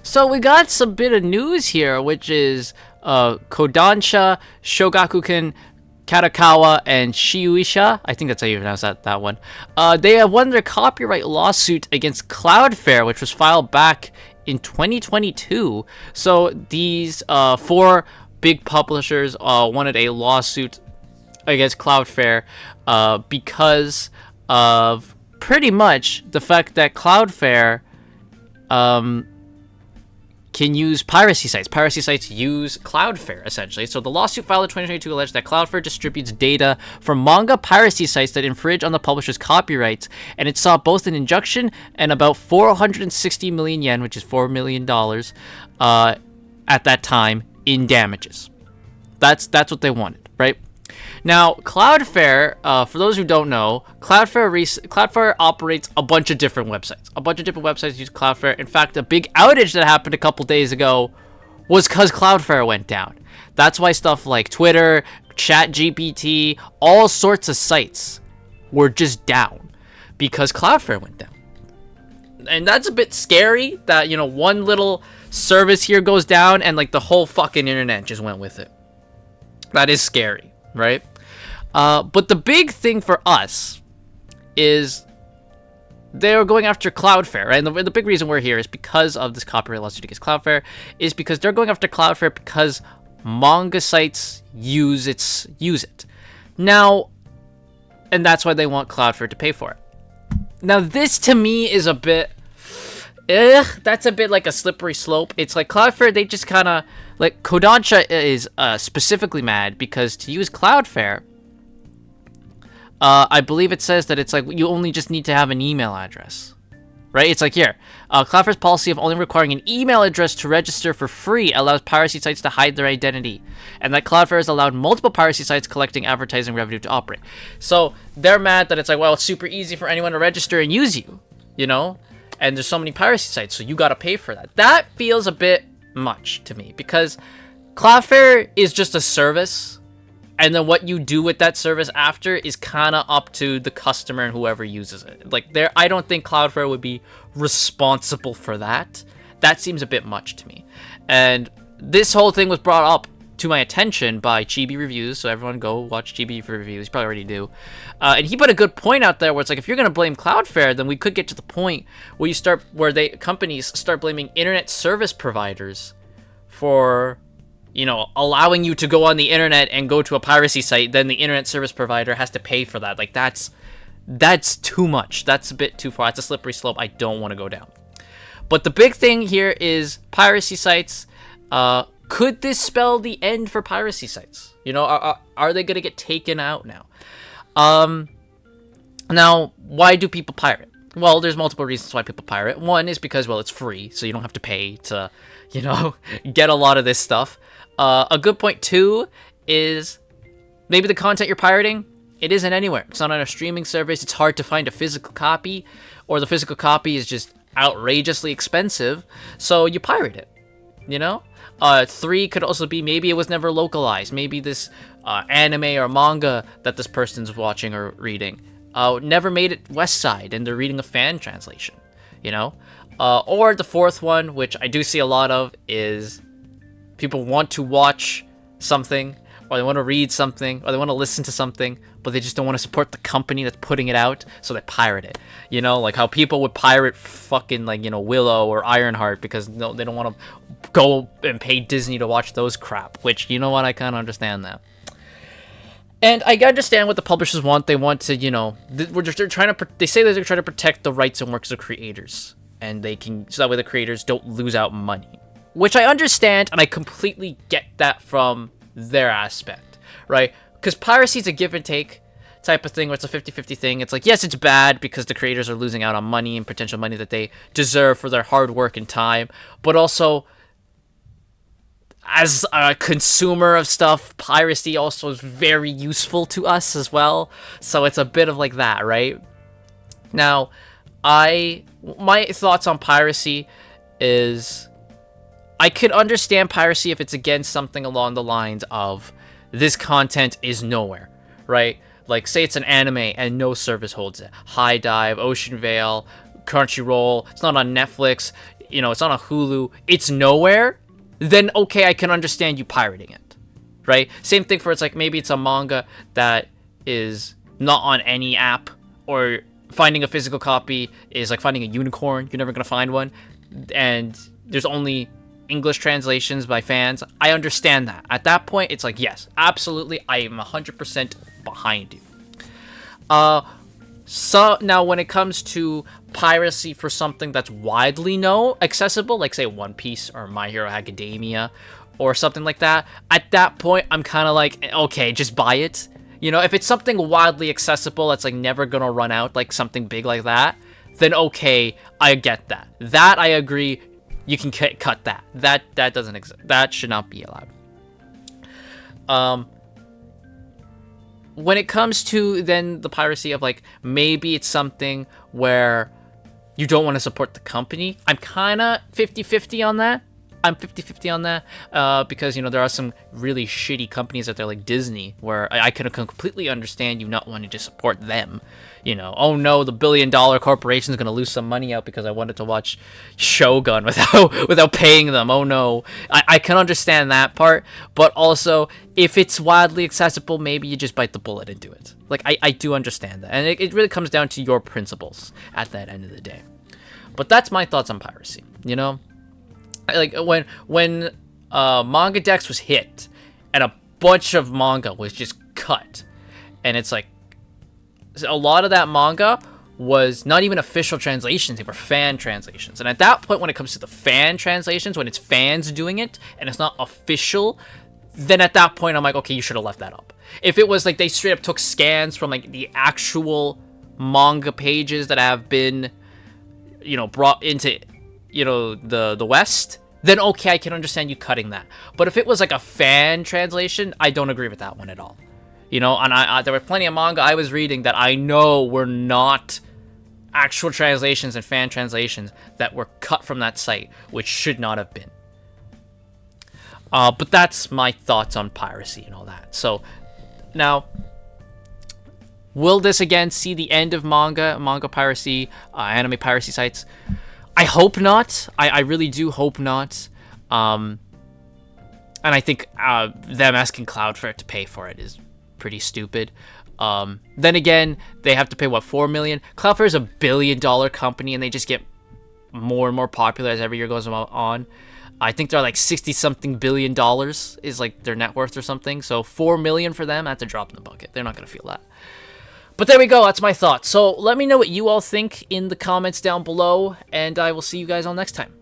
So we got some bit of news here, which is Kodansha, Shogakukan, Katakawa, and Shiuisha. I think that's how you pronounce that one. They have won their copyright lawsuit against Cloudflare, which was filed back in 2022. So these four big publishers wanted a lawsuit against Cloudflare because of pretty much the fact that Cloudflare can use piracy sites. Piracy sites use Cloudflare, essentially. So the lawsuit filed in 2022 alleged that Cloudflare distributes data from manga piracy sites that infringe on the publisher's copyrights, and it sought both an injunction and about 460 million yen, which is $4 million, at that time, in damages. That's what they wanted, right? Now, Cloudflare, for those who don't know, Cloudflare operates a bunch of different websites. A bunch of different websites use Cloudflare. In fact, a big outage that happened a couple days ago was because Cloudflare went down. That's why stuff like Twitter, ChatGPT, all sorts of sites were just down because Cloudflare went down. And that's a bit scary that, one little service here goes down and, the whole fucking internet just went with it. That is scary, right? But the big thing for us is they're going after Cloudflare, right? And the big reason we're here is because of this copyright lawsuit against Cloudflare, is because they're going after Cloudflare because manga sites use it. Now, and that's why they want Cloudflare to pay for it. Now, this to me is a bit... that's a bit like a slippery slope. It's like Cloudflare, they just kind of... Kodansha is specifically mad because to use Cloudflare, I believe it says that it's you only just need to have an email address, right? It's here. Cloudflare's policy of only requiring an email address to register for free allows piracy sites to hide their identity, and that Cloudflare has allowed multiple piracy sites collecting advertising revenue to operate. So they're mad that it's it's super easy for anyone to register and use you, and there's so many piracy sites, so you got to pay for that. That feels a bit much to me because Cloudflare is just a service, and then what you do with that service after is kind of up to the customer and whoever uses it. I don't think Cloudflare would be responsible for that. That seems a bit much to me. And this whole thing was brought up to my attention by Chibi Reviews, so everyone go watch Chibi for reviews. You probably already do. And he put a good point out there where it's if you're gonna blame Cloudflare, then we could get to the point where companies start blaming internet service providers for allowing you to go on the internet and go to a piracy site. Then the internet service provider has to pay for that. That's too much. That's a bit too far. That's a slippery slope I don't want to go down. But the big thing here is piracy sites. Could this spell the end for piracy sites? Are they going to get taken out now? Now, why do people pirate? Well, there's multiple reasons why people pirate. One is because, it's free, so you don't have to pay to, get a lot of this stuff. A good point, too, is maybe the content you're pirating, it isn't anywhere. It's not on a streaming service. It's hard to find a physical copy, or the physical copy is just outrageously expensive, so you pirate it, 3 could also be maybe it was never localized. Maybe this anime or manga that this person's watching or reading never made it West Side and they're reading a fan translation, or the fourth one, which I do see a lot of, is people want to watch something, or they want to read something, or they want to listen to something, but they just don't want to support the company that's putting it out, so they pirate it. Like how people would pirate fucking Willow or Ironheart because they don't want to go and pay Disney to watch those crap, which, I kind of understand that. And I understand what the publishers want. They want to, they're trying to, they say that they're trying to protect the rights and works of creators, and so that way the creators don't lose out money, which I understand, and I completely get that from their aspect, right? Because piracy is a give and take type of thing, where it's a 50-50 thing. It's yes, it's bad because the creators are losing out on money and potential money that they deserve for their hard work and time, but also, as a consumer of stuff, piracy also is very useful to us as well. So it's a bit of that, right? Now, my thoughts on piracy is I could understand piracy if it's against something along the lines of this content is nowhere, right? Say it's an anime and no service holds it. High Dive, Ocean Vale, Crunchyroll, it's not on Netflix. it's on a Hulu, it's nowhere, then okay, I can understand you pirating it, right? Same thing for, it's like, maybe it's a manga that is not on any app, or finding a physical copy is like finding a unicorn. You're never gonna find one, and there's only English translations by fans. I understand that. At that point, it's like, yes, absolutely, I am 100% behind you. So now when it comes to piracy for something that's widely accessible, like say One Piece or My Hero Academia or something like that, at that point I'm kind of like, okay, just buy it. If it's something widely accessible that's like never gonna run out, like something big like that, then okay, I get that. That I agree. You can cut that. That doesn't exist. That should not be allowed. When it comes to then the piracy of like, maybe it's something where you don't want to support the company, I'm kind of 50-50 on that. I'm 50-50 on that, because, there are some really shitty companies out there like Disney, where I can completely understand you not wanting to support them. Oh no, the billion-dollar corporation is going to lose some money out because I wanted to watch Shogun without paying them. Oh no. I can understand that part, but also, if it's widely accessible, maybe you just bite the bullet and do it. Like, I do understand that, and it really comes down to your principles at that end of the day. But that's my thoughts on piracy, Like, when Manga Dex was hit, and a bunch of manga was just cut, and it's like, a lot of that manga was not even official translations, they were fan translations. And at that point, when it comes to the fan translations, when it's fans doing it, and it's not official, then at that point, I'm like, okay, you should have left that up. If it was like, they straight up took scans from like the actual manga pages that have been, brought into, the West, then okay, I can understand you cutting that. But if it was like a fan translation, I don't agree with that one at all. And there were plenty of manga I was reading that I know were not actual translations and fan translations that were cut from that site, which should not have been. But that's my thoughts on piracy and all that. So, now, will this again see the end of manga piracy, anime piracy sites? I hope not. I really do hope not. And I think them asking Cloudflare to pay for it is pretty stupid. Then again, they have to pay, what, $4 million? Cloudflare is $1 billion company, and they just get more and more popular as every year goes on. I think they're like $60-something billion is like their net worth or something. So $4 million for them, that's a drop in the bucket. They're not going to feel that. But there we go. That's my thoughts. So let me know what you all think in the comments down below, and I will see you guys all next time.